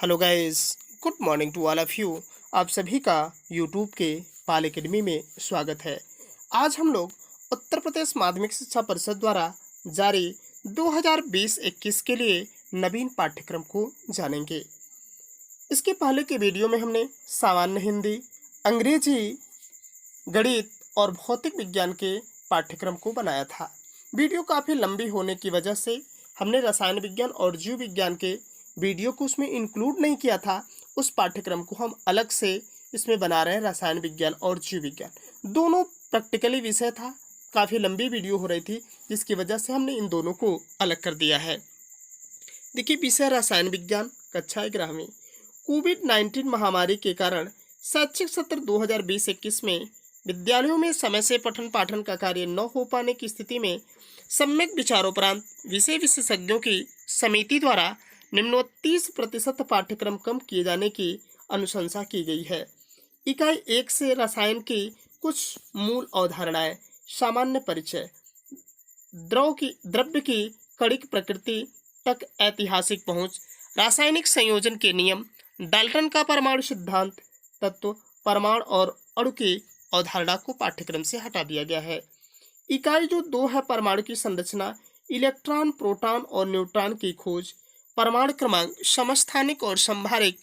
Hello guys, good morning to all of you. आप सभी का यूट्यूब के पाल एकेडमी में स्वागत है। आज हम लोग उत्तर प्रदेश माध्यमिक शिक्षा परिषद द्वारा जारी 2020-21 के लिए नवीन पाठ्यक्रम को जानेंगे। इसके पहले के वीडियो में हमने सामान्य हिंदी, अंग्रेजी, गणित और भौतिक विज्ञान के पाठ्यक्रम को बनाया था। वीडियो काफ़ी लंबी होने की वजह से हमने रसायन विज्ञान और जीव विज्ञान के वीडियो को उसमें इंक्लूड नहीं किया था। उस पाठ्यक्रम को हम अलग से इसमें बना रहे हैं। रसायन विज्ञान और जीव विज्ञान दोनों प्रैक्टिकली विषय था। काफ़ी लंबी वीडियो हो रही थी, जिसकी वजह से हमने इन दोनों को अलग कर दिया है। देखिए, विषय रसायन विज्ञान, कक्षा 11वीं। कोविड-19 महामारी के कारण शैक्षिक सत्र 2020-21 में विद्यालयों में समय से पठन पाठन का कार्य न हो पाने की स्थिति में सम्यक विचारोपरांत विषय विशेषज्ञों की समिति द्वारा निम्नोक्त 30% पाठ्यक्रम कम किए जाने की अनुशंसा की गई है। इकाई 1 से रसायन की कुछ मूल अवधारणाएं, सामान्य परिचय, द्रव्य की कणिक प्रकृति तक ऐतिहासिक पहुंच, रासायनिक संयोजन के नियम, डाल्टन का परमाणु सिद्धांत, तत्व, परमाणु और अणु की अवधारणा को पाठ्यक्रम से हटा दिया गया है। इकाई जो 2 है, परमाणु की संरचना, इलेक्ट्रॉन, प्रोटॉन और न्यूट्रॉन की खोज, परमाणु क्रमांक, समस्थानिक और संभारिक,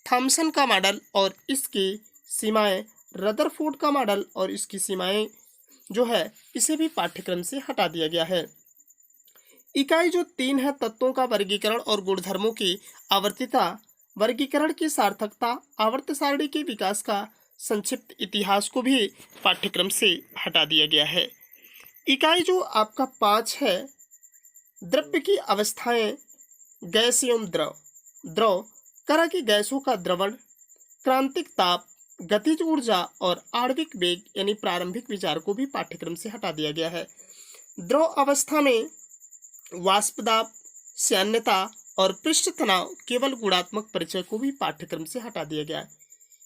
थॉमसन का मॉडल और इसकी सीमाएं, रदरफोर्ड का मॉडल और इसकी सीमाएं जो है, इसे भी पाठ्यक्रम से हटा दिया गया है। इकाई जो 3 है, तत्वों का वर्गीकरण और गुणधर्मों की आवर्तिता, वर्गीकरण की सार्थकता, आवर्त सारणी के विकास का संक्षिप्त इतिहास को भी पाठ्यक्रम से हटा दिया गया है। इकाई जो आपका 5 है, द्रव्य की अवस्थाएं, गैस एवं द्रव, तरह की गैसों का द्रवण, क्रांतिक ताप, गतिज ऊर्जा और आणविक वेग यानी प्रारंभिक विचार को भी पाठ्यक्रम से हटा दिया गया है। द्रव अवस्था में वाष्प दाब, श्यान्यता और पृष्ठ तनाव केवल गुणात्मक परिचय को भी पाठ्यक्रम से हटा दिया गया है।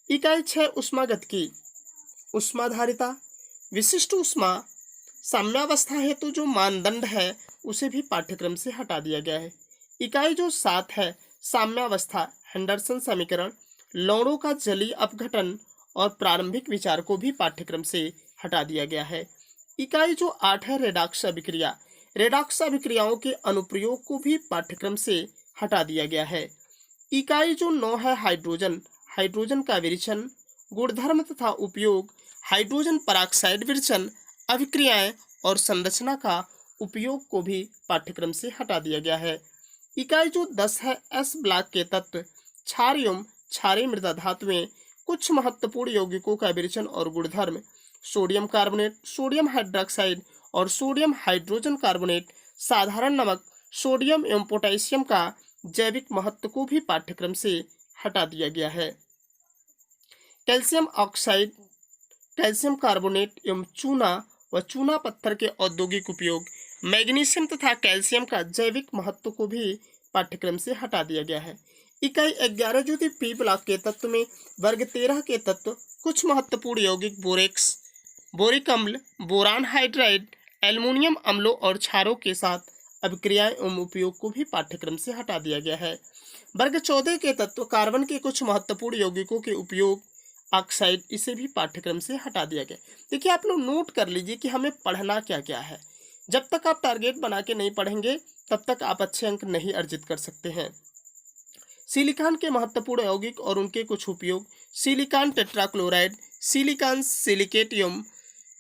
इकाई 6, ऊष्मागतिकी, ऊष्माधारिता, विशिष्ट ऊष्मा, साम्यावस्था हेतु जो मानदंड है उसे भी पाठ्यक्रम से हटा दिया गया है। इकाई जो 7 है, साम्यावस्था, हेंडरसन समीकरण, लौणों का जलीय अपघटन और प्रारंभिक विचार को भी पाठ्यक्रम से हटा दिया गया है। इकाई जो 8 है, रेडॉक्स अभिक्रिया, रेडॉक्स अभिक्रियाओं के अनुप्रयोग को भी पाठ्यक्रम से हटा दिया गया है। इकाई जो 9 है, हाइड्रोजन, हाइड्रोजन का विरेचन, गुणधर्म तथा उपयोग, हाइड्रोजन पराक्साइड विरेचन, अभिक्रियाएं और संरचना का उपयोग को भी पाठ्यक्रम से हटा दिया गया है। इकाई जो 10 है, एस ब्लॉक के तत्व, क्षार एवं क्षारीय मृदा धातुएं, कुछ महत्वपूर्ण यौगिकों का विरेचन और गुणधर्म, सोडियम कार्बोनेट, सोडियम हाइड्रोक्साइड और सोडियम हाइड्रोजन कार्बोनेट, साधारण नमक, सोडियम एवं पोटेशियम का जैविक महत्व को भी पाठ्यक्रम से हटा दिया गया है। कैल्शियम ऑक्साइड, कैल्शियम कार्बोनेट एवं चूना व चूना पत्थर के औद्योगिक उपयोग, मैग्नीशियम तथा कैल्शियम का जैविक महत्व को भी पाठ्यक्रम से हटा दिया गया है। इकाई 11 जो थी, पी ब्लॉक के तत्व में वर्ग 13 के तत्व, कुछ महत्वपूर्ण यौगिक, बोरेक्स, बोरिक अम्ल, बोरान हाइड्राइड, एल्युमिनियम अम्लों और क्षारों के साथ अभिक्रियाएं एवं उपयोग को भी पाठ्यक्रम से हटा दिया गया है। वर्ग 14 के तत्व, कार्बन के कुछ महत्वपूर्ण यौगिकों के उपयोग, ऑक्साइड, इसे भी पाठ्यक्रम से हटा दिया गया। देखिए, आप लोग नोट कर लीजिए कि हमें पढ़ना क्या क्या है। जब तक आप टारगेट बना के नहीं पढ़ेंगे तब तक आप अच्छे अंक नहीं अर्जित कर सकते हैं। सिलिकॉन के महत्वपूर्ण यौगिक और उनके कुछ उपयोग, सिलिकॉन टेट्राक्लोराइड, सिलिकॉन सिलिकेट एवं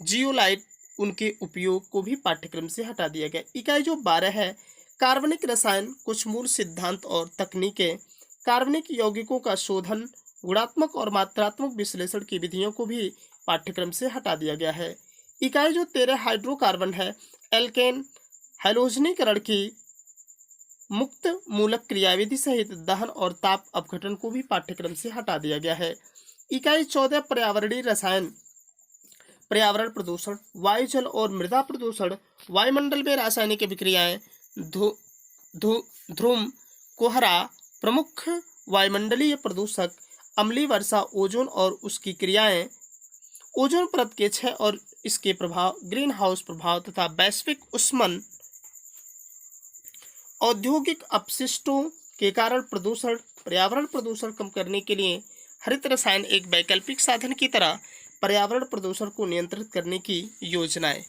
जियोलाइट, उनके उपयोग को भी पाठ्यक्रम से हटा दिया गया। इकाई जो 12 है, कार्बनिक रसायन, कुछ मूल सिद्धांत और तकनीकें, कार्बनिक यौगिकों का शोधन, गुणात्मक और मात्रात्मक विश्लेषण की विधियों को भी पाठ्यक्रम से हटा दिया गया है। इकाई जो 13 हाइड्रोकार्बन है, एल्केन, हैलोजनीकरण की मुक्त मूलक क्रियाविधि सहित दहन और ताप अपघटन को भी पाठ्यक्रम से हटा दिया गया है। इकाई 14 पर्यावरणीय रसायन, पर्यावरण प्रदूषण, वायु जल और मृदा प्रदूषण, वायुमंडल में रासायनिक अभिक्रियाएं, ध्रुम, कोहरा, प्रमुख वायुमंडलीय प्रदूषक, अम्लीय वर्षा, ओजोन और उसकी क्रियाएं, ओजोन परत के क्षय और इसके प्रभाव, ग्रीन हाउस प्रभाव तथा वैश्विक उष्मन, औद्योगिक अपशिष्टों के कारण प्रदूषण पर्यावरण प्रदूषण कम करने के लिए हरित रसायन एक वैकल्पिक साधन की तरह पर्यावरण प्रदूषण को नियंत्रित करने की योजनाएं।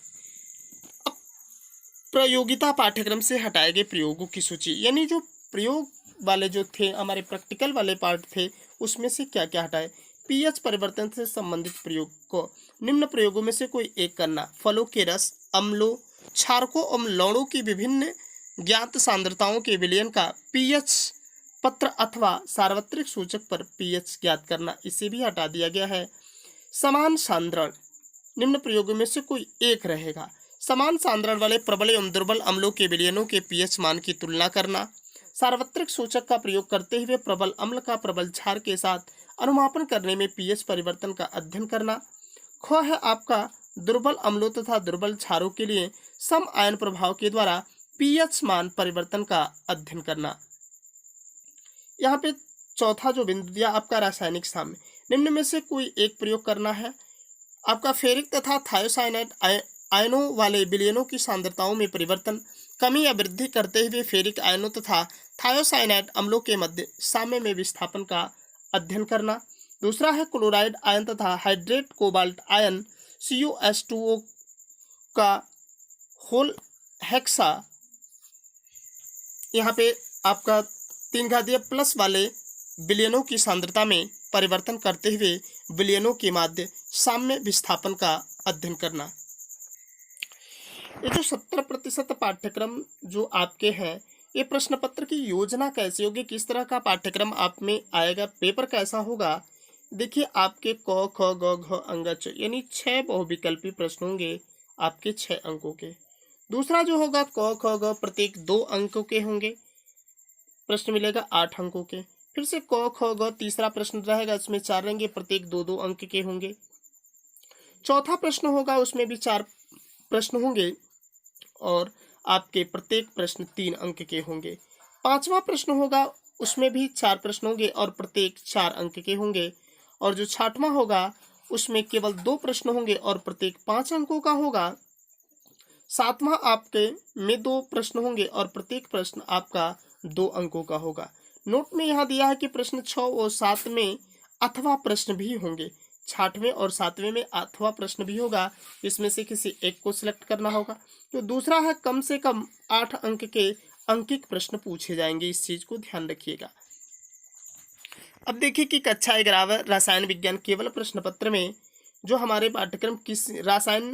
अब प्रयोगिता पाठ्यक्रम से हटाए गए प्रयोगों की सूची, यानी जो प्रयोग वाले जो थे हमारे प्रैक्टिकल वाले पार्ट थे उसमें से क्या क्या हटाए। पीएच परिवर्तन से संबंधित प्रयोग को निम्न प्रयोगों में से कोई एक करना। फलों के रस, अम्लों, क्षारकों और लवणों की विभिन्न ज्ञात सांद्रताओं के विलयन का पीएच पत्र अथवा सार्वत्रिक सूचक पर पीएच ज्ञात करना, इसे भी हटा दिया गया है। समान सांद्रण, निम्न प्रयोगों में से कोई एक रहेगा। समान सांद्रण वाले प्रबल एवं दुर्बल अम्लों के विलयनों के पीएच मान की तुलना करना। सार्वत्रिक सूचक का प्रयोग करते हुए प्रबल अम्ल का प्रबल क्षार के साथ अनुमापन करने में पीएच परिवर्तन का अध्ययन करना। ख है आपका दुर्बल अम्लों तथा दुर्बल क्षारों के लिए सम आयन प्रभाव के द्वारा पीएच मान परिवर्तन का अध्ययन करना। यहाँ पे चौथा जो बिंदु दिया आपका रासायनिक साम्य, निम्न में से कोई एक प्रयोग करना है। आपका फेरिक तथा थायोसाइनाइड आयनों वाले विलयनों की सांद्रताओं में परिवर्तन, कमी या वृद्धि करते हुए फेरिक आयनों तथा थायोसाइनाइड अम्लों के मध्य साम्य में विस्थापन का अध्ययन करना। दूसरा है क्लोराइड आयन तथा हाइड्रेट कोबाल्ट आयन CuH2O का होल हेक्सा, यहाँ पे आपका 3 घातीय प्लस वाले विलयनों की सांद्रता में परिवर्तन करते हुए विलयनों के माध्य साम्य विस्थापन का अध्ययन करना। ये जो 70% पाठ्यक्रम जो आपके हैं, ये प्रश्न पत्र की योजना कैसे होगी, किस तरह का पाठ्यक्रम आप में आएगा, पेपर कैसा होगा। देखिए आपके क ख ग घ अंग च यानी 6 बहुविकल्पी प्रश्न होंगे आपके 6 अंकों के। दूसरा जो होगा क ख ग प्रत्येक 2 अंकों के होंगे, प्रश्न मिलेगा 8 अंकों के। फिर से क ख ग तीसरा प्रश्न रहेगा, इसमें 4 रहेंगे, प्रत्येक 2-2 अंक के होंगे। चौथा प्रश्न होगा, उसमें भी 4 प्रश्न होंगे और आपके प्रत्येक प्रश्न 3 अंक के होंगे। पांचवा प्रश्न होगा, उसमें भी 4 प्रश्न होंगे और प्रत्येक 4 अंक के होंगे। और जो छठवां होगा उसमें केवल 2 प्रश्न होंगे और प्रत्येक 5 अंकों का होगा। सातवां आपके में 2 प्रश्न होंगे और प्रत्येक प्रश्न आपका 2 अंकों का होगा। नोट में यहाँ दिया है कि प्रश्न 6 और 7 में अथवा प्रश्न भी होंगे, 6वें और 7वें में अथवा प्रश्न भी होगा, इसमें से किसी एक को सिलेक्ट करना होगा। तो दूसरा है कम से कम 8 अंक के अंकित प्रश्न पूछे जाएंगे, इस चीज को ध्यान रखिएगा। अब देखिए कि कक्षा 11 रसायन विज्ञान केवल प्रश्न पत्र में जो हमारे पाठ्यक्रम किस रसायन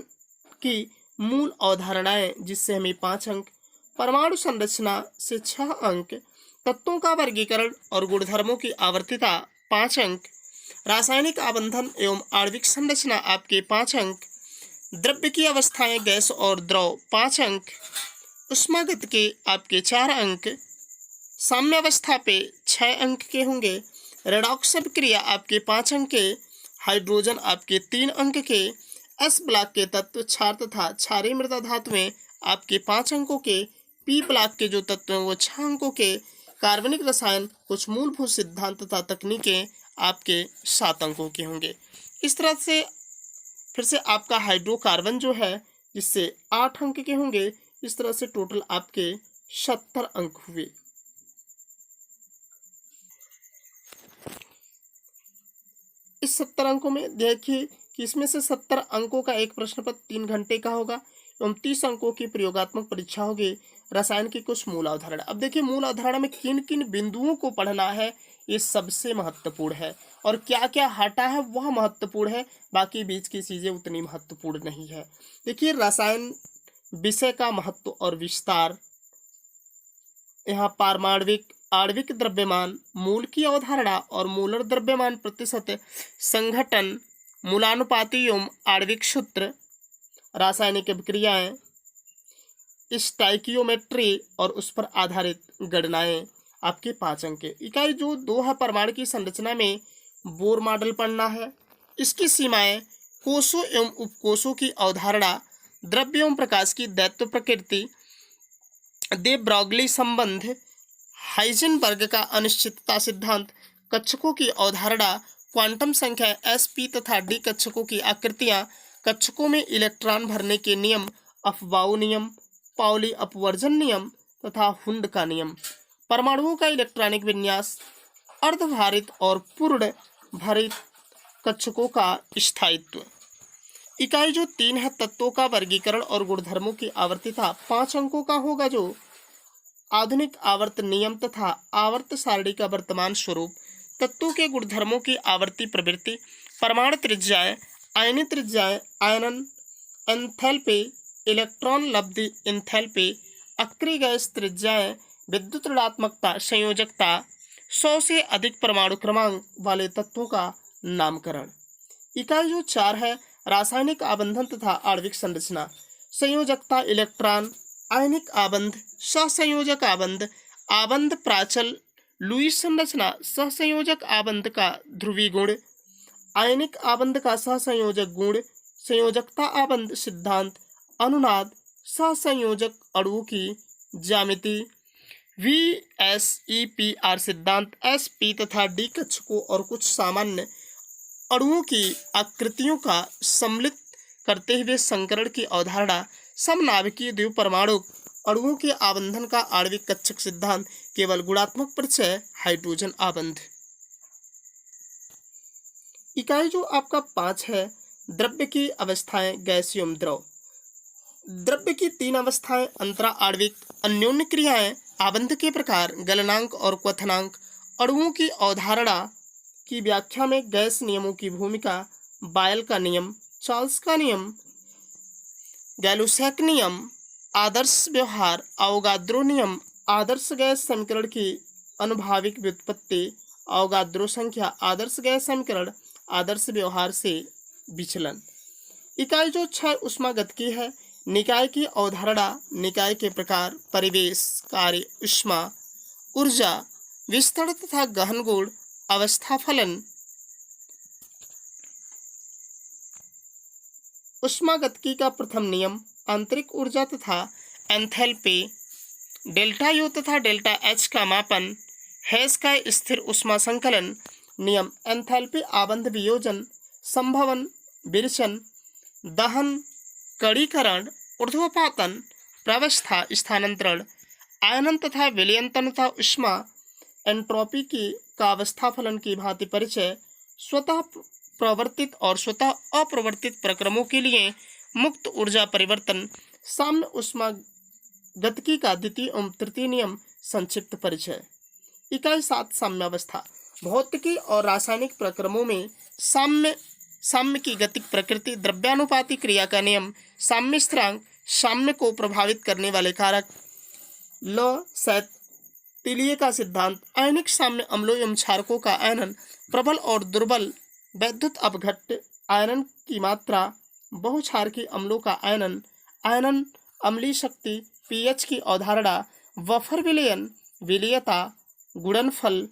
की मूल अवधारणाएं, जिससे हमें 5 अंक, परमाणु संरचना से 6 अंक, तत्वों का वर्गीकरण और गुणधर्मों की आवर्तिता 5 अंक, रासायनिक आबंधन एवं आणविक संरचना आपके 5 अंक, द्रव्य की अवस्थाएं गैस और द्रव 5 अंक, उष्मागत के आपके 4 अंक, साम्यावस्था पे 6 अंक के होंगे, रेडॉक्स अभिक्रिया आपके 5 अंक के, हाइड्रोजन आपके 3 अंक के, एस ब्लॉक के तत्व क्षार तथा क्षारीय मृदा धातुएं आपके 5 अंकों के, पी ब्लॉक के जो तत्व हैं वो 6 अंकों के, कार्बनिक रसायन कुछ मूलभूत सिद्धांत तथा तकनीकें आपके 7 अंकों के होंगे। इस तरह से फिर से आपका हाइड्रोकार्बन जो है जिससे 8 अंक के होंगे। इस तरह से टोटल आपके 70 अंक हुए। इस 70 अंकों में देखिए कि इसमें से 70 अंकों का एक प्रश्न पत्र 3 घंटे का होगा एवं 30 अंकों की प्रयोगात्मक परीक्षा होगी। रसायन की कुछ मूल अवधारणा, अब देखिए मूल अवधारणा में किन किन बिंदुओं को पढ़ना है ये सबसे महत्वपूर्ण है, और क्या क्या हटा है वह महत्वपूर्ण है, बाकी बीच की चीजें उतनी महत्वपूर्ण नहीं है। देखिए रसायन विषय का महत्व और विस्तार, यहाँ पारमाणविक आणविक द्रव्यमान, मूल की अवधारणा और मूलर द्रव्यमान प्रतिशत, संघटन, मूलानुपाती एवं आणविक सूत्र, रासायनिक अभिक्रियाएं, स्टाइकियोमेट्री और उस पर आधारित गणनाएं आपके 5 अंक के। इकाई जो 2 है परमाणु की संरचना में बोर मॉडल पढ़ना है, इसकी सीमाएं, कोषों एवं उपकोषों की अवधारणा, द्रव्य एवं प्रकाश की दैत्व प्रकृति, दे ब्रॉगली संबंध, हाइजेनबर्ग का अनिश्चितता सिद्धांत, कक्षकों की अवधारणा, क्वांटम संख्या sp तथा d कक्षकों की आकृतियां, कक्षकों में इलेक्ट्रॉन भरने के नियम, अफबाउ नियम, पाउली अपवर्जन नियम तथा हुंड का नियम, परमाणुओं का इलेक्ट्रॉनिक विन्यास, अर्धभारित और पूर्ण भारित कक्षकों का स्थायित्व। इकाई जो 3 है, तत्वों का वर्गीकरण और गुणधर्मों की आवर्तिता 5 अंकों का होगा, जो आधुनिक आवर्त नियम तथा आवर्त सारणी का वर्तमान स्वरूप, तत्वों के गुणधर्मों की आवर्ती प्रवृत्ति, परमाणु त्रिज्याएं, आयनी त्रिज्याएं, आयनन, एंथैल्पी, इलेक्ट्रॉन लब्धि, एंथैल्पी, अक्रिय गैस त्रिज्याएं, विद्युत ऋणात्मकता, संयोजकता, 100 से अधिक परमाणु क्रमांक वाले तत्वों का नामकरण। इकाई जो 4 है, रासायनिक आबंधन तथा आणविक संरचना, संयोजकता, इलेक्ट्रॉन, आयनिक आबंध, सहसंयोजक आबंध, आबंध प्राचल, लुईस संरचना, सहसंयोजक आबंध का ध्रुवी गुण, आयनिक आबंध का सहसंयोजक गुण, संयोजकता आबंध सिद्धांत, अनुनाद, सहसंयोजक अणुओं की ज्यामिति, VSEPR सिद्धांत, SP तथा D कक्षकों और कुछ सामान्य अणुओं की आकृतियों का सम्मिलित करते हुए संकरण की अवधारणा, समनाभिकीय द्विपरमाणु अणुओं के आबंधन का आणविक कक्षक सिद्धांत, केवल गुणात्मक परिचय, हाइड्रोजन आबंध। इकाई जो आपका 5 है, द्रव्य की अवस्थाएं, गैस एवं द्रव। द्रव्य की 3 अवस्थाएं, अंतरा आणविक, अन्योन्य क्रियाएं, आबंध के प्रकार, गलनांक और क्वथनांक, अणुओं की अवधारणा की व्याख्या में गैस नियमों की भूमिका, बायल का नियम, चार्ल्स का नियम, गैलुसैक नियम, आदर्श व्यवहार, अवोगाद्रो नियम, आदर्श गैस समीकरण की अनुभाविक व्युत्पत्ति, अवोगाद्रो संख्या, आदर्श गैस समीकरण, आदर्श व्यवहार से विचलन। इकाई जो 6 ऊष्मागतिकी है, निकाय की अवधारणा, निकाय के प्रकार, परिवेश, कार्य, ऊष्मा, ऊर्जा, विस्तार तथा गहन गुण, अवस्था फलन। ऊष्मागतिकी का प्रथम नियम, आंतरिक ऊर्जा तथा एंथैल्पी, डेल्टा यू तथा डेल्टा एच का मापन, हेस का स्थिर ऊष्मा संकलन नियम, एंथैल्पी आबंध वियोजन, संभवन, विरचन, दहन, कणीकरण, ऊर्ध्वपातन, प्रावस्था, स्थानांतरण, आयनन तथा विलयन तथा ऊष्मा एंट्रोपी की का अवस्था फलन की भांति परिचय, स्वतः प्रवर्तित और स्वतः अप्रवर्तित प्रक्रमों के लिए मुक्त ऊर्जा परिवर्तन, साम्य ऊष्मा गतिकी का द्वितीय एवं तृतीय नियम, संक्षिप्त परिचय। इकाई 7 साम्यावस्था। भौतिकी और रासायनिक प्रक्रमों में साम्य की गतिक प्रकृति, द्रव्यानुपाती क्रिया का नियम, साम्य स्थिरांक, साम्य को प्रभावित करने वाले कारक, लौ शैथिल्य का सिद्धांत, आयनिक साम्य अम्लों एवं क्षारकों का आयनन, प्रबल और दुर्बल वैद्युत अपघट्य, आयनन की मात्रा, बहुक्षारकीय अम्लों का आयनन, आयनन अम्लीय शक्ति, पीएच की अवधारणा, वफर विलयन, विलयता, गुणनफल,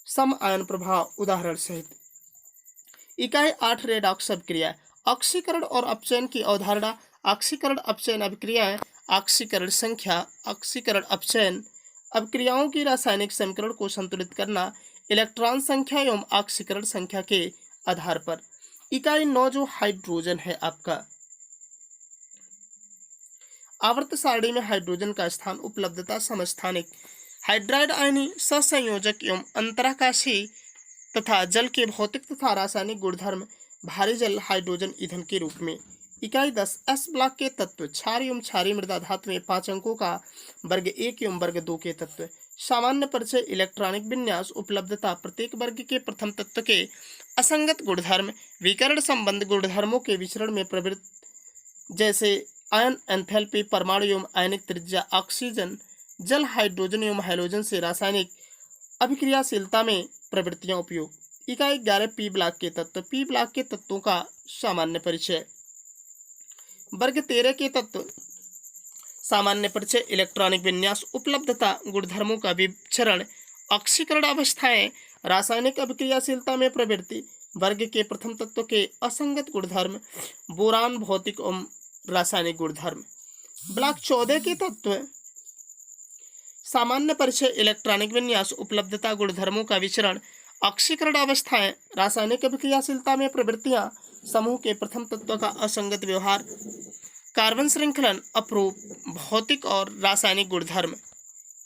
सम आयन प्रभाव उदाहरण सहित। इकाई 8 रेडॉक्स अभिक्रिया, ऑक्सीकरण और अपचयन की अवधारणा, ऑक्सीकरण अपचयन अभिक्रियाएं, ऑक्सीकरण संख्या, ऑक्सीकरण अपचयन अभिक्रियाओं की रासायनिक समीकरण को संतुलित करना, इलेक्ट्रॉन संख्या एवं ऑक्सीकरण संख्या के आधार पर। इकाई 9 जो हाइड्रोजन है आपका, आवर्त सारणी में हाइड्रोजन का स्थान, उपलब्धता, समस्थानिक, हाइड्राइड आयनी, सहसंयोजक एवं अंतराकाशीय तथा जल के भौतिक तथा रासायनिक गुणधर्म, भारी जल हाइड्रोजन ईंधन के रूप में। इकाई 10 एस ब्लॉक के तत्व, क्षार एवं क्षारीय मृदा धातु में 5 अंकों का, वर्ग 1 एवं वर्ग 2 के तत्व। सामान्य परिचय, इलेक्ट्रॉनिक विन्यास, उपलब्धता, प्रत्येक वर्ग के प्रथम तत्व के असंगत गुणधर्म, विकर्ण संबंध, गुणधर्मों के विचरण में प्रवृत्त, जैसे आयन, एंथैल्पी, परमाणु एवं आयनिक त्रिज्या, ऑक्सीजन, जल, हाइड्रोजन एवं हैलोजन से रासायनिक अभिक्रियाशीलता में प्रवृत्तियां उपयोग। इकाई 11 पी ब्लॉक के तत्व, पी ब्लॉक के तत्वों का सामान्य परिचय। वर्ग 13 के तत्व, सामान्य परिचय, इलेक्ट्रॉनिक विन्यास, उपलब्धता, गुणधर्मों का विचरण, ऑक्सीकरण अवस्थाएं, रासायनिक अभिक्रियाशीलता में प्रवृत्ति, वर्ग के प्रथम तत्व के असंगत गुणधर्म, बोरान, भौतिक एवं रासायनिक गुणधर्म। ब्लॉक 14 के तत्व, सामान्य परिचय, इलेक्ट्रॉनिक विन्यास, उपलब्धता, गुणधर्मों का विचरण, ऑक्सीकरण अवस्थाएं, रासायनिक अभिक्रियाशीलता में प्रवृत्तियां, समूह के प्रथम तत्व का असंगत व्यवहार, कार्बन श्रृंखलन, अपरूप, भौतिक और रासायनिक गुणधर्म।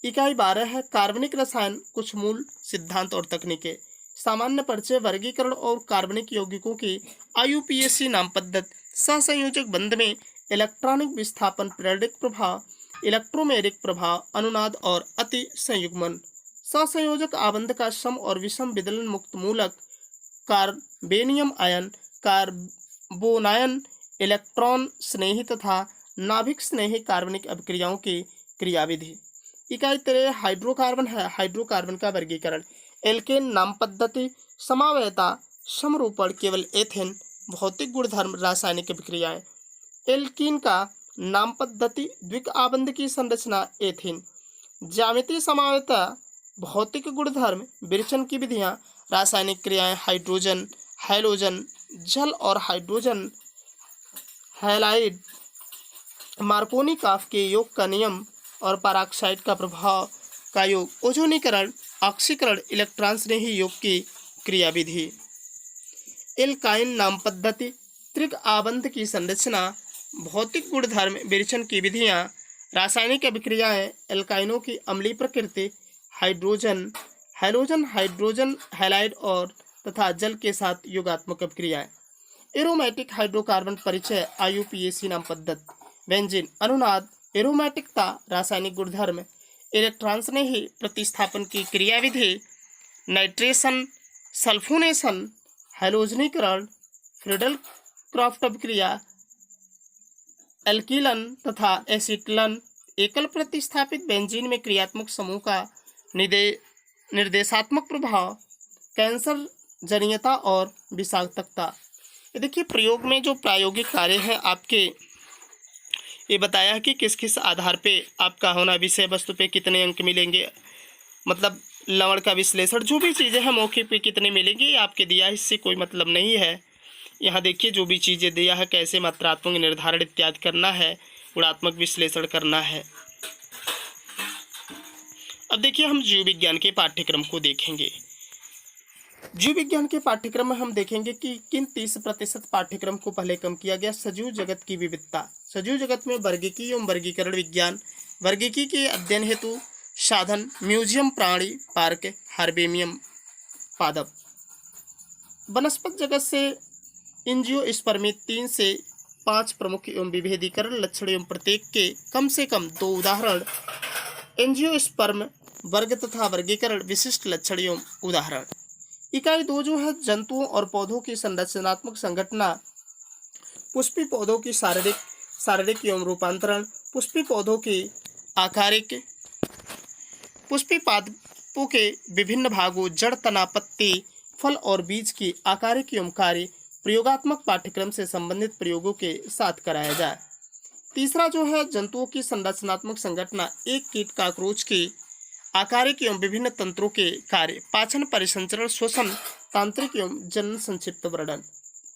इकाई 12 है कार्बनिक रसायन, कुछ मूल सिद्धांत और तकनीकें। सामान्य परिचय, वर्गीकरण और कार्बनिक यौगिकों की IUPAC नाम पद्धति, सहसंयोजक बंध में इलेक्ट्रॉनिक विस्थापन, पीरियडिक प्रभाव, इलेक्ट्रोमेरिक प्रभाव, अनुनाद और अति संयुग्मन। सहसंयोजक आबंध का सम और विषम विदलन मुक्त मूलक, कार्बेनियम आयन, कार्बोनायन, इलेक्ट्रॉन स्नेही तथा नाभिक स्नेही कार्बनिक अभिक्रियाओं की क्रियाविधि। इकाई 13 हाइड्रोकार्बन है, हाइड्रोकार्बन का वर्गीकरण। एल्केन नाम पद्धति, समावयता, समरूपण, केवल एथेन, भौतिक गुणधर्म, रासायनिक अभिक्रियाएं। एल्कीन का नाम पद्धति, द्विक आबंध की संरचना एथीन, ज्यामितीय समावयता, भौतिक गुणधर्म, विरचन की विधियां, रासायनिक क्रियाएं, हाइड्रोजन, हैलोजन, जल और हाइड्रोजन हैलाइड, मार्कोनी काफ के योग का नियम और पेरोक्साइड का प्रभाव का योग, ओजोनीकरण, ऑक्सीकरण, इलेक्ट्रॉन स्नेही योग की क्रियाविधि। एल्काइन नाम पद्धति, त्रिक आबंध की संरचना, भौतिक गुणधर्म, विरचन की विधियां, रासायनिक अभिक्रियाएं, एल्काइनों की अम्लीय प्रकृति, हाइड्रोजन, हैलोजन, हाइड्रोजन हैलाइड और तथा जल के साथ योगात्मक अभिक्रियाएं। एरोमेटिक हाइड्रोकार्बन परिचय, IUPAC नाम पद्धति। बेंजीन, अनुनाद, एरोमेटिकता, रासायनिक गुणधर्म, इलेक्ट्रॉन स्नेही प्रतिस्थापन की क्रियाविधि, नाइट्रेशन, सल्फोनेशन, हैलोजनीकरण, फ्रीडल क्रॉफ्ट अभिक्रिया, एल्किलन तथा एसिटिलन। एकल प्रतिस्थापित बेंजीन में क्रियात्मक समूह का निर्देशात्मक प्रभाव, कैंसर जनियता और विषाक्तता। ये देखिए प्रयोग में जो प्रायोगिक कार्य है आपके ये बताया कि किस किस आधार पे आपका होना, विषय वस्तु पे कितने अंक मिलेंगे, मतलब लवण का विश्लेषण, जो भी चीज़ें हैं मौखिक पे कितने मिलेंगे ये आपके दिया है, इससे कोई मतलब नहीं है। यहाँ देखिए जो भी चीज़ें दिया है, कैसे मात्रात्मक निर्धारण इत्यादि करना है, गुणात्मक विश्लेषण करना है। अब देखिए हम जीव विज्ञान के पाठ्यक्रम को देखेंगे। जीव विज्ञान के पाठ्यक्रम में हम देखेंगे कि किन 30% पाठ्यक्रम को पहले कम किया गया। सजीव जगत की विविधता, सजीव जगत में वर्गीकी एवं वर्गीकरण विज्ञान, वर्गीकी के अध्ययन हेतु साधन, म्यूजियम, प्राणी पार्क, हार्बेरियम, पादप। वनस्पत जगत से एंजियोस्पर्मी 3 से 5 प्रमुख एवं विभेदीकरण लक्षण एवं प्रत्येक के कम से कम 2 उदाहरण। एंजियोस्पर्म वर्ग तथा वर्गीकरण, विशिष्ट लक्षण एवं उदाहरण। इकाई 2 जो है जंतुओं और पौधों की संरचनात्मक संघटना, पुष्पी पौधों की शारीरिक एवं रूपांतरण, पुष्पी पौधों की आकारिक, पुष्पी पादपों के विभिन्न भागों, जड़, तना, पत्ती, फल और बीज की आकारिक एवं कार्य प्रयोगात्मक पाठ्यक्रम से संबंधित प्रयोगों के साथ कराया जाए। तीसरा जो है जंतुओं की संरचनात्मक संघटना, एक कीट काकरोच की आकारिक एवं विभिन्न तंत्रों के कार्य, पाचन, परिसंचरण, श्वसन, तांत्रिक एवं जनन संक्षिप्त वर्णन।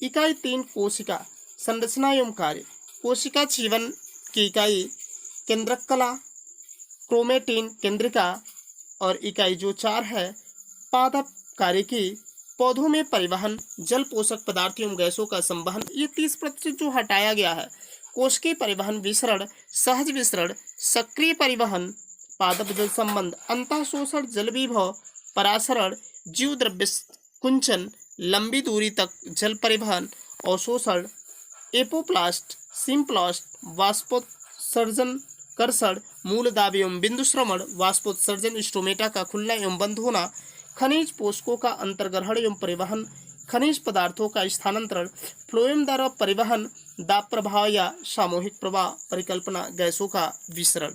इकाई 3 कोशिका संरचना एवं कार्य, कोशिका जीवन की इकाई, केंद्रक कला, क्रोमेटिन, केंद्रिका। और इकाई जो 4 है पादप कार्यकी, पौधों में परिवहन, जल पोषक पदार्थ एवं गैसों का संवहन। ये 30% जो हटाया गया है। कोशिकीय परिवहन, विसरण, सहज विसरण, सक्रिय परिवहन, पादप जल संबंध, अंतःशोषण, जल विभव, परासरण, जीव द्रव्य कुंचन, लंबी दूरी तक जल परिवहन, अवशोषण, एपोप्लास्ट, सिम्प्लास्ट, वाष्पोत्सर्जन, कर्षण, मूल दाब एवं बिंदु श्रवण, वाष्पोत्सर्जन, स्टोमेटा का खुलना एवं बंद होना, खनिज पोषकों का अंतर्ग्रहण एवं परिवहन, खनिज पदार्थों का स्थानांतरण, फ्लोएम द्वारा परिवहन, दाब प्रभाव या सामूहिक प्रवाह, परिकल्पना, गैसों का विसरण।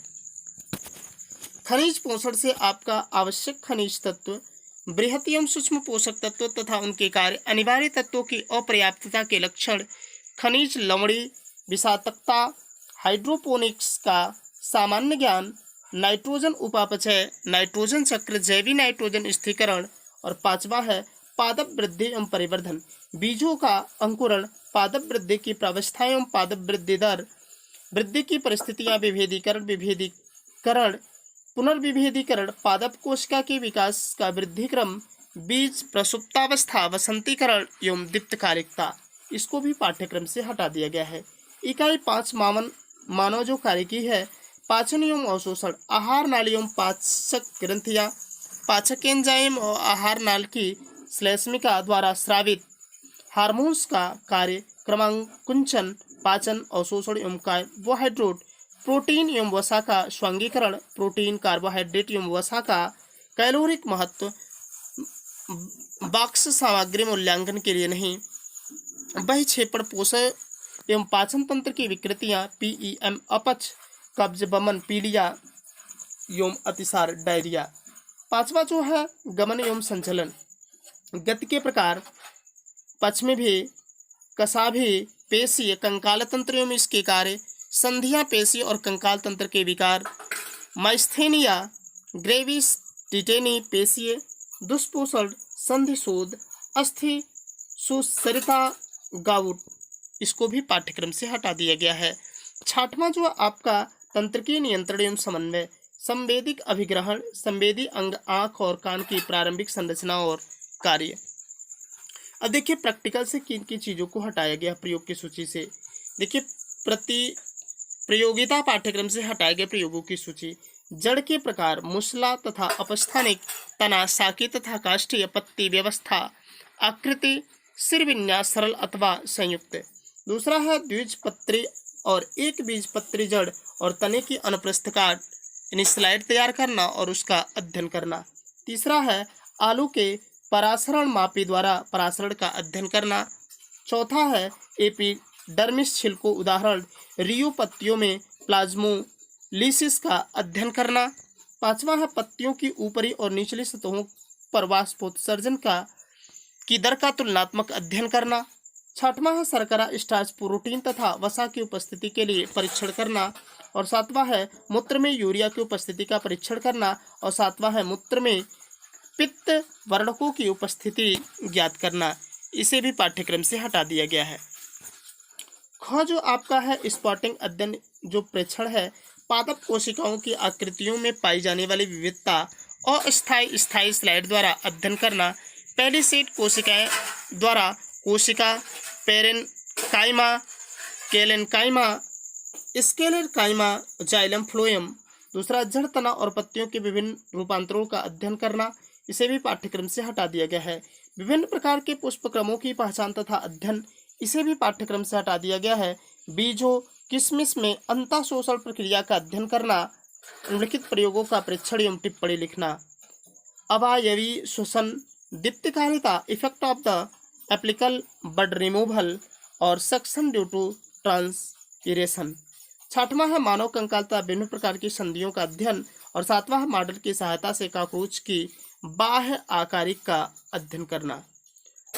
खनिज पोषण से आपका आवश्यक खनिज तत्व, बृहत एवं सूक्ष्म पोषक तत्व तथा उनके कार्य, अनिवार्य तत्वों की अपर्याप्तता के लक्षण, खनिज लवणी, विषाक्तता, हाइड्रोपोनिक्स का सामान्य ज्ञान, नाइट्रोजन उपापचय, नाइट्रोजन चक्र, जैविक नाइट्रोजन स्थिरीकरण। और 5वां है पादप वृद्धि एवं परिवर्धन, बीजों का अंकुरण, पादप वृद्धि की प्रावस्था एवं पादप वृद्धि दर, वृद्धि की परिस्थितियां, विभेदीकरण, पुनर्विभेदीकरण, पादप कोशिका के विकास का वृद्धि क्रम, बीज प्रसुप्तावस्था, वसंतीकरण एवं दीप्तकारिकता। इसको भी पाठ्यक्रम से हटा दिया गया है। इकाई 5 मानव जो कार्यकी है, पाचन एवं अवशोषण, आहार नाली एवं पाचक ग्रंथियां, पाचक एंजाइम और आहार नाल की श्लेष्मिका द्वारा स्रावित हार्मोन्स का कार्य, क्रमांकुंचन, पाचन, अवशोषण एवं कार्बोहाइड्रेट, प्रोटीन एवं वसा का स्वांगीकरण, प्रोटीन, कार्बोहाइड्रेट एवं वसा का कैलोरिक महत्व, बॉक्स सामग्री मूल्यांकन के लिए नहीं, बहिक्षेपण, पोषण एवं पाचन तंत्र की विकृतियां, पीईएम, अपच, कब्ज, बमन, पीलिया एवं अतिसार, डायरिया। पांचवा जो है गमन एवं संचलन, गति के प्रकार, पश्चिमी भी, कसा भी, पेशीय, कंकाल तंत्र एवं इसके कार्य, संधियां, पेशी और कंकाल तंत्र के विकार, माइस्थेनिया ग्रेविस, टिटेनी, पेशीय, दुष्पोषण, संधि शोध, अस्थि सुसरिता, गाउट, इसको भी पाठ्यक्रम से हटा दिया गया है। छठवां जो आपका तंत्रिकीय नियंत्रण एवं समन्वय, संवेदिक अभिग्रहण, संवेदी अंग, आंख और कान की प्रारंभिक संरचना और कार्य। अब देखिए प्रैक्टिकल से किन किन चीज़ों को हटाया गया प्रयोग की सूची से। देखिए प्रयोगिता पाठ्यक्रम से हटाए गए प्रयोगों की सूची, जड़ के प्रकार, मुसला तथा अपस्थानिक, तना, साकी तथा काष्ठीय, पत्ती, व्यवस्था, आकृति, सिर विन्यास, सरल अथवा संयुक्त। दूसरा है द्विबीजपत्री और एक बीजपत्री जड़ और तने की अनुप्रस्थ काट, यानी स्लाइड तैयार करना और उसका अध्ययन करना। तीसरा है आलू के परासरण मापी द्वारा परासरण का अध्ययन करना। चौथा है एपिडर्मिस छिलको, उदाहरण रियो पत्तियों में प्लाज्मोलिसिस का अध्ययन करना। पांचवा है पत्तियों की ऊपरी और निचली सतहों पर वाष्पोत्सर्जन की दर का तुलनात्मक अध्ययन करना। छठवां है शर्करा, स्टार्च, प्रोटीन तथा वसा की उपस्थिति के लिए परीक्षण करना। और सातवां है मूत्र में यूरिया की उपस्थिति का परीक्षण करना। और सातवां है मूत्र में पित्त वर्णकों की उपस्थिति ज्ञात करना। इसे भी पाठ्यक्रम से हटा दिया गया है। ख जो आपका है स्पॉटिंग अध्ययन, जो प्रेक्षण है, पादप कोशिकाओं की आकृतियों में पाई जाने वाली विविधता अस्थायी स्थायी स्लाइड द्वारा अध्ययन करना। पहली सेट कोशिकाएं द्वारा कोशिका, पेरेनकाइमा, केलेनकाइमा, स्केलेरकाइमा, जाइलम, फ्लोएम। दूसरा जड़, तना और पत्तियों के विभिन्न रूपांतरों का अध्ययन करना। इसे भी पाठ्यक्रम से हटा दिया गया है। विभिन्न प्रकार के पुष्पक्रमों की पहचान तथा अध्ययन, इसे भी पाठ्यक्रम से हटा दिया गया है। बीजों किशमिश में अंतःशोषण प्रक्रिया का अध्ययन करना। निम्नलिखित प्रयोगों का परीक्षण एवं टिप्पणी लिखना। अवयवी श्वसन, दीप्तिकारिता, effect of the apical bud removal और सक्शन ड्यू टू ट्रांसपिरेशन। छठवां है मानव कंकाल तथा विभिन्न प्रकार की संधियों का अध्ययन। और सातवां है मॉडल की सहायता से कॉकरोच की बाह्य आकारिक का अध्ययन करना।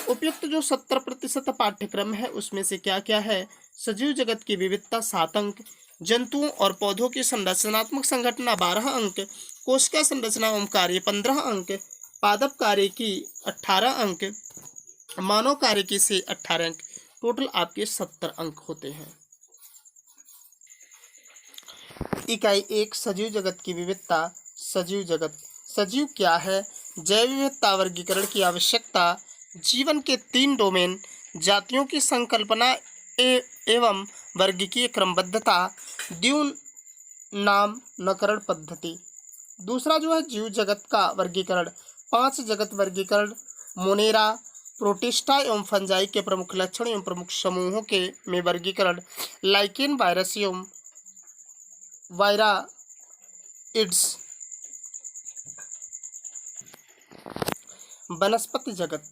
उपयुक्त जो 70% पाठ्यक्रम है उसमें से क्या क्या है? सजीव जगत की विविधता 7 अंक, जंतुओं और पौधों की संरचनात्मक संघटना 12 अंक, कोशिका संरचना एवं कार्य 15 अंक, पादप कार्य की 18 अंक, मानव कार्य की से 18 अंक, टोटल आपके 70 अंक होते हैं। इकाई 1 सजीव जगत की विविधता। सजीव जगत, सजीव क्या है? जैव विविधता, वर्गीकरण की आवश्यकता, जीवन के 3 डोमेन, जातियों की संकल्पना एवं वर्गीकीय क्रमबद्धता, द्विनाम नामकरण पद्धति। दूसरा जो है जीव जगत का वर्गीकरण, 5 जगत वर्गीकरण, मोनेरा, प्रोटिस्टा एवं फंजाई के प्रमुख लक्षण एवं प्रमुख समूहों के में वर्गीकरण, लाइकेन, वायरस एवं वायराइड्स। वनस्पति जगत,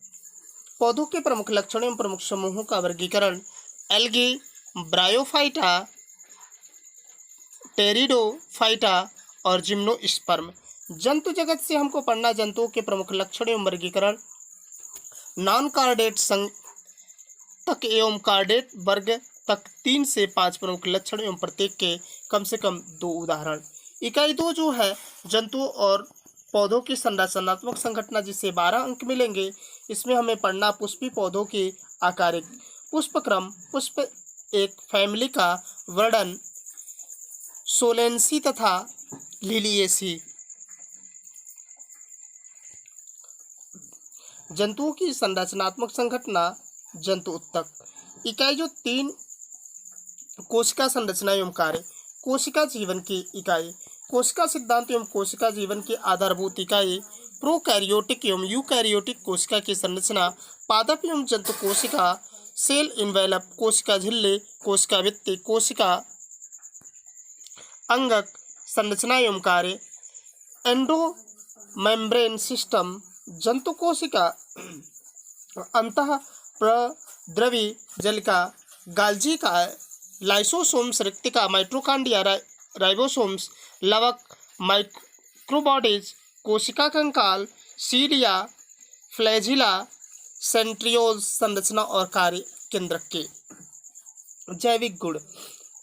पौधों के प्रमुख लक्षणों एवं प्रमुख समूहों का वर्गीकरण, एल्गी, ब्रायोफाइटा, टेरिडोफाइटा और जिम्नोस्पर्म। जंतु जगत से हमको पढ़ना जंतुओं के प्रमुख लक्षण एवं वर्गीकरण, नॉन कार्डेट संघ तक एवं कार्डेट वर्ग तक 3 से 5 प्रमुख लक्षण एवं प्रत्येक के कम से कम 2 उदाहरण। इकाई 2 जो है जंतुओं और पौधों की संरचनात्मक संघटना, जिससे 12 अंक मिलेंगे। इसमें हमें पढ़ना पुष्पी पौधों की आकारिक, पुष्पक्रम, पुष्प एक फैमिली का वर्णन, सोलेंसी तथा लिलिएसी। जंतुओं की संरचनात्मक संघटना, जंतु उत्तक। इकाई जो 3 कोशिका संरचना एवं कार्य, कोशिका जीवन की इकाई। कोशिका सिद्धांत एवं कोशिका जीवन की आधारभूत इकाई प्रोकैरियोटिक एवं यूकैरियोटिक कोशिका की संरचना, पादप एवं जंतु कोशिका, सेल इन्वेलप, कोशिका झिल्ली, कोशिका भित्ति, कोशिका अंगक संरचना एवं कार्य, एंडो मेम्ब्रेन सिस्टम, जंतु कोशिका अंतः प्रद्रवी जलिका, गाल्जी का, लाइसोसोम्स, रिक्तिका, माइटोकॉन्ड्रिया, राइबोसोम्स, लवक, माइक्रोबॉडीज, कोशिका कंकाल, सीलिया, फ्लैजिला, सेंट्रियोल्स, संरचना और कार्य केंद्रक के। जैविक गुण।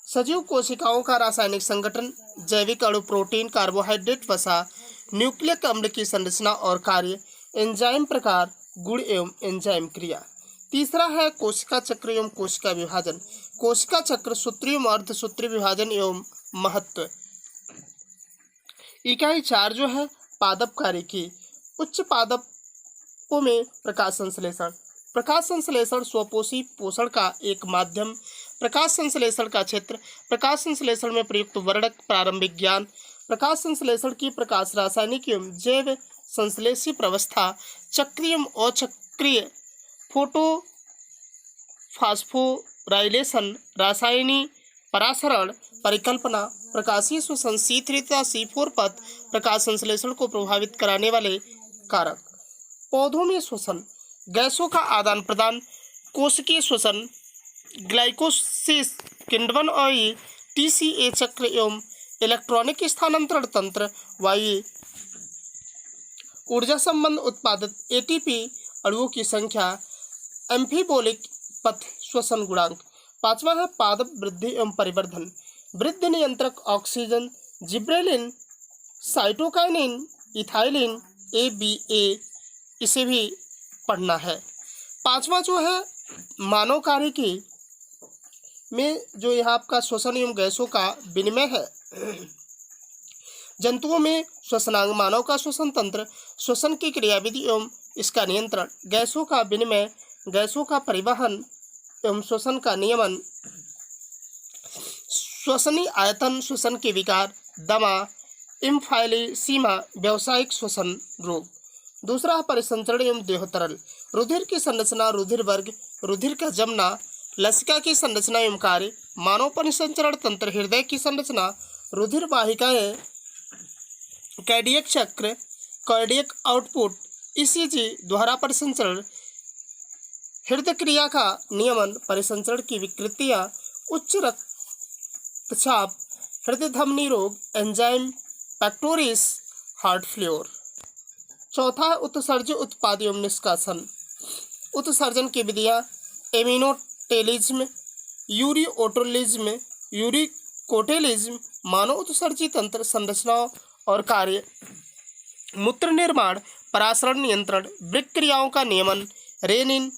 सजीव कोशिकाओं का रासायनिक संगठन, जैविक अणु, प्रोटीन, कार्बोहाइड्रेट, वसा, न्यूक्लिक अम्ल की संरचना और कार्य, एंजाइम प्रकार, गुण एवं एंजाइम क्रिया। तीसरा है कोशिका चक्र एवं कोशिका विभाजन। कोशिका चक्र, सूत्रीय एवं अर्धसूत्रीय विभाजन एवं महत्व। इकाई 4 जो है पादप कार्य की। उच्च पादपों में प्रकाश संश्लेषण। प्रकाश संश्लेषण स्वपोषी पोषण का एक माध्यम। प्रकाश संश्लेषण का क्षेत्र। प्रकाश संश्लेषण में प्रयुक्त वर्णक, प्रारंभिक ज्ञान। प्रकाश संश्लेषण की प्रकाश रासायनिक एवं जैव संश्लेषी प्रवस्था, चक्रीय एवं अचक्रीय फोटो फास्फोराइलेशन, रासायनिक परासरण, परिकल्पना, प्रकाशीय श्वसन, C3 C4 पथ, प्रकाश संश्लेषण को प्रभावित कराने वाले कारक। पौधों में श्वसन, गैसों का आदान प्रदान, कोशिकीय श्वसन, ग्लाइकोसिस, किण्वन और TCA चक्र एवं इलेक्ट्रॉनिक स्थानांतरण तंत्र, वायु ऊर्जा संबंध उत्पादित ATP अणुओं की संख्या, एम्फीबोलिक पथ, श्वसन गुणांक। 5वां है पादप वृद्धि एवं परिवर्धन। वृद्धि नियंत्रक oxygen, gibberellin, cytokinin, ethylene, ABA, इसे भी पढ़ना है। 5वां जो है मानव कार्यकी में जो यह आपका श्वसन एवं गैसों का विनिमय है। जंतुओं में श्वसनांग, मानव का श्वसन तंत्र, श्वसन की क्रियाविधि एवं इसका नियंत्रण, गैसों का विनिमय, गैसों का परिवहन एवं श्वसन का नियमन, श्वसनी आयतन, श्वसन के विकार, दमा, इम्फाइलीसीमा, व्यावसायिक श्वसन रोग। दूसरा परिसंचरण एवं देहोतरल। रुधिर की संरचना, रुधिर वर्ग, रुधिर का जमना, लसिका की संरचना एवं कार्य, मानव परिसंचरण तंत्र, हृदय की संरचना, रुधिर वाहिकाएं, कार्डियक चक्र, कार्डियक आउटपुट, ECG, द्वारा परिसंचरण, हृदय क्रिया का नियमन, परिसंचरण की विकृतियां, उच्च रक्तचाप, हृदय धमनी रोग, एंजाइम पैक्टोरिस, हार्ट फ्लोर। चौथा है उत्सर्ज्य उत्पाद एवं निष्कासन। उत्सर्जन की विधियां, एमिनोटेलिज्म, यूरिओटोलिज्म, यूरिकोटेलिज्म, मानव उत्सर्जी तंत्र, संरचनाओं और कार्य, मूत्र निर्माण, परासरण नियंत्रण, वृक्क क्रियाओं का नियमन, रेनिन,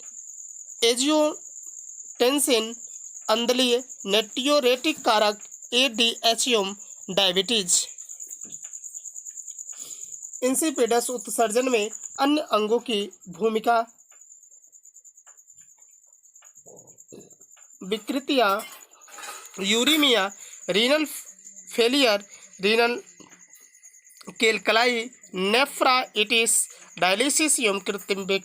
एजियोटेंसिन, अंदलीय, नेट्रियोरेटिक कारक, ADH एवं डायबिटीज। इंसिपिडस उत्सर्जन में अन्य अंगों की भूमिका, विकृतियां, uraemia, renal failure, renal calculi, nephritis, dialysis एवं कृत्रिम विक।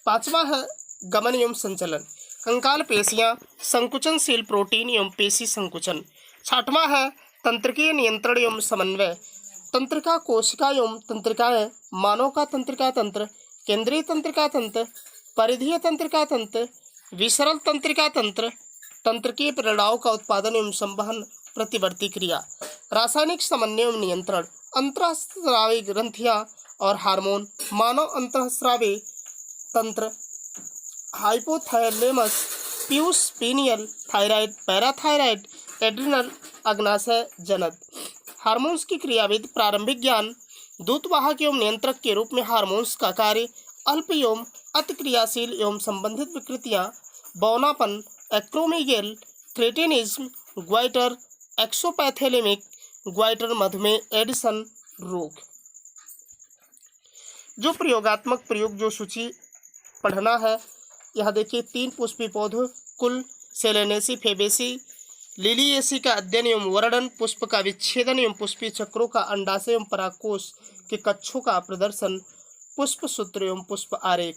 5वां है गमन एवं संचलन। कंकाल पेशियां, संकुचनशील प्रोटीन एवं पेशी संकुचन। 6वां है तंत्रिकीय नियंत्रण एवं समन्वय। तंत्रिका कोशिका एवं तंत्रिकाएं, मानव का तंत्रिका तंत्र, केंद्रीय तंत्रिका तंत्र, परिधीय तंत्रिका तंत्र, विसरल तंत्रिका तंत्र, तंत्रिकीय प्रेरणाओं का उत्पादन एवं संवहन, प्रतिवर्ती क्रिया, रासायनिक समन्वय एवं नियंत्रण, अंतःस्रावी ग्रंथियां और हार्मोन, मानव अंतःस्रावी तंत्र, हाइपोथैलेमस, पीयूष पीनियल, थायराइड, पैराथायराइड, एड्रिनल, अग्नाशय जनक। हार्मोन्स की क्रियाविधि, प्रारंभिक ज्ञान, दूतवाहक एवं नियंत्रक के रूप में हार्मोन्स का कार्य, अल्प एवं अति क्रियाशील एवं संबंधित विकृतियां, बौनापन, एक्रोमेगेल, क्रेटिनिज्म, ग्वाइटर, एक्सोपैथेलेमिक ग्वाइटर, मधुमेह, एडिसन रोग। जो प्रयोगात्मक प्रयोग जो सूची पढ़ना है, यह देखिए 3 पुष्पी पौधों कुल, सेलेनेसी, फेबेसी, लिलिएसी का अध्ययन एवं वर्णन, पुष्प का विच्छेदन एवं पुष्पीय चक्रों का अंडाशय एवं परागकोश के कक्षों का प्रदर्शन, पुष्प सूत्र एवं पुष्प आरेख।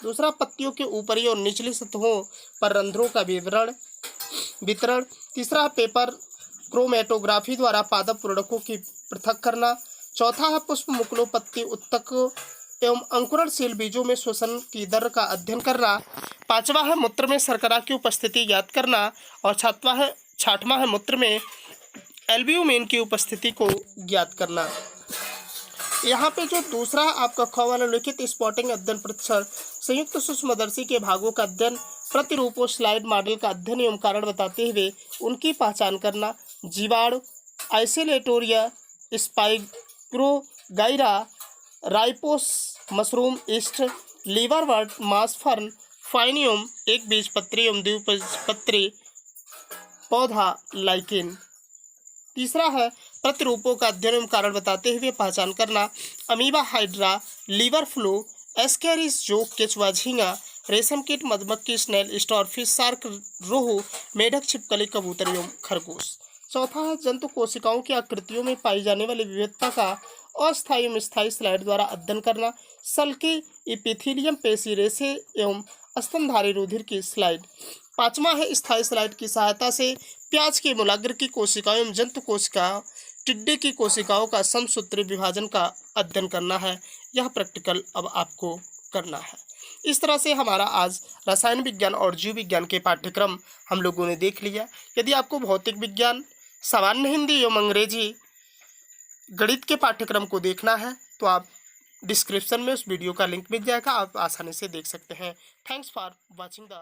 दूसरा, पत्तियों के ऊपरी और निचली सतहों पर रंध्रों का वितरण। तीसरा, पेपर क्रोमेटोग्राफी द्वारा पादप प्रेरकों की पृथक करना। चौथा है पुष्प मुकुलों, पत्ती, उत्तक एवं अंकुरणशील बीजों में श्वसन की दर का अध्ययन करना। पांचवा है मूत्र में शर्करा की उपस्थिति ज्ञात करना। और छठवां है मूत्र में एल्ब्यूमिन की उपस्थिति को ज्ञात करना। यहाँ पे जो दूसरा आपका ख वाला लिखित स्पॉटिंग अध्ययन परीक्षण, संयुक्त सूक्ष्मदर्शी के भागों का अध्ययन, प्रतिरूपों, स्लाइड मॉडल का अध्ययन एवं कारण बताते हुए उनकी पहचान करना। जीवाणु, आइसोलेटोरिया, स्पाइरोगाइरा, राइपोस, मशरूम, ईस्ट, लीवरवर्ट, मास फर्न, फाइनियम, एक बीजपत्री एवं द्विबीजपत्री पौधा, लाइकेन। तीसरा है प्रतिरूपों का अध्ययन एवं कारण बताते हुए पहचान करना। Amoeba, hydra, liver fluke, ascaris, जोक, केचुआ, झींगा, रेशम कीट, मधुमक्खी, स्नेल, स्टारफिश, शार्क, रोहू, मेढक, छिपकली, कबूतर एवं खरगोश। चौथा है जंतु कोशिकाओं की आकृतियों में पाई जाने वाली विविधता का अस्थायी एवं स्थायी स्लाइड द्वारा अध्ययन करना। सल्की, इपिथीलियम, पेशी, रेशे एवं स्तनधारी रुधिर की स्लाइड। पांचवा है स्थायी स्लाइड की सहायता से प्याज के मूलाग्र की कोशिकाओं एवं जंतु कोशिकाओं, टिड्डे की कोशिकाओं का समसूत्री विभाजन का अध्ययन करना है। यह प्रैक्टिकल अब आपको करना है। इस तरह से हमारा आज रसायन विज्ञान और जीव विज्ञान के पाठ्यक्रम हम लोगों ने देख लिया। यदि आपको भौतिक विज्ञान, सामान्य हिंदी एवं अंग्रेजी, गणित के पाठ्यक्रम को देखना है तो आप डिस्क्रिप्शन में उस वीडियो का लिंक मिल जाएगा, आप आसानी से देख सकते हैं। Thanks for watching the